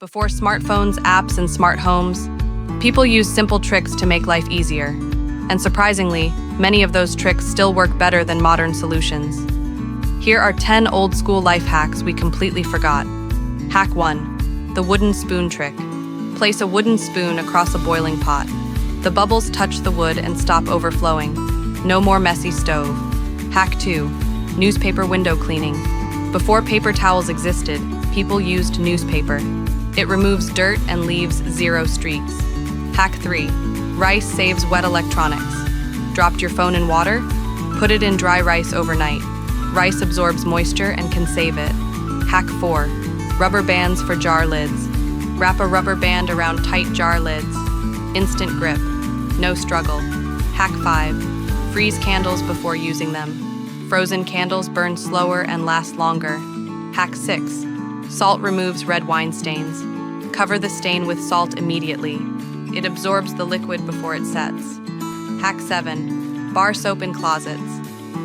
Before smartphones, apps, and smart homes, people used simple tricks to make life easier. And surprisingly, many of those tricks still work better than modern solutions. Here are 10 old-school life hacks we completely forgot. Hack 1. The wooden spoon trick. Place a wooden spoon across a boiling pot. The bubbles touch the wood and stop overflowing. No more messy stove. Hack 2. Newspaper window cleaning. Before paper towels existed, people used newspaper. It removes dirt and leaves 0 streaks. Hack 3. Rice saves wet electronics. Dropped your phone in water? Put it in dry rice overnight. Rice absorbs moisture and can save it. Hack 4. Rubber bands for jar lids. Wrap a rubber band around tight jar lids. Instant grip. No struggle. Hack 5. Freeze candles before using them. Frozen candles burn slower and last longer. Hack 6. Salt removes red wine stains. Cover the stain with salt immediately. It absorbs the liquid before it sets. Hack 7. Bar soap in closets.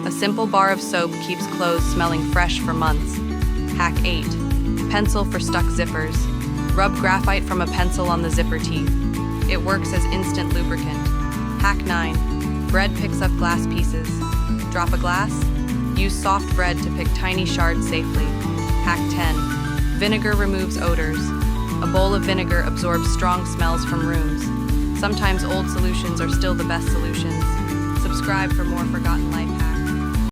A simple bar of soap keeps clothes smelling fresh for months. Hack 8. Pencil for stuck zippers. Rub graphite from a pencil on the zipper teeth. It works as instant lubricant. Hack 9. Bread picks up glass pieces. Drop a glass? Use soft bread to pick tiny shards safely. Hack 10. Vinegar removes odors. A bowl of vinegar absorbs strong smells from rooms. Sometimes old solutions are still the best solutions. Subscribe for more forgotten life hacks.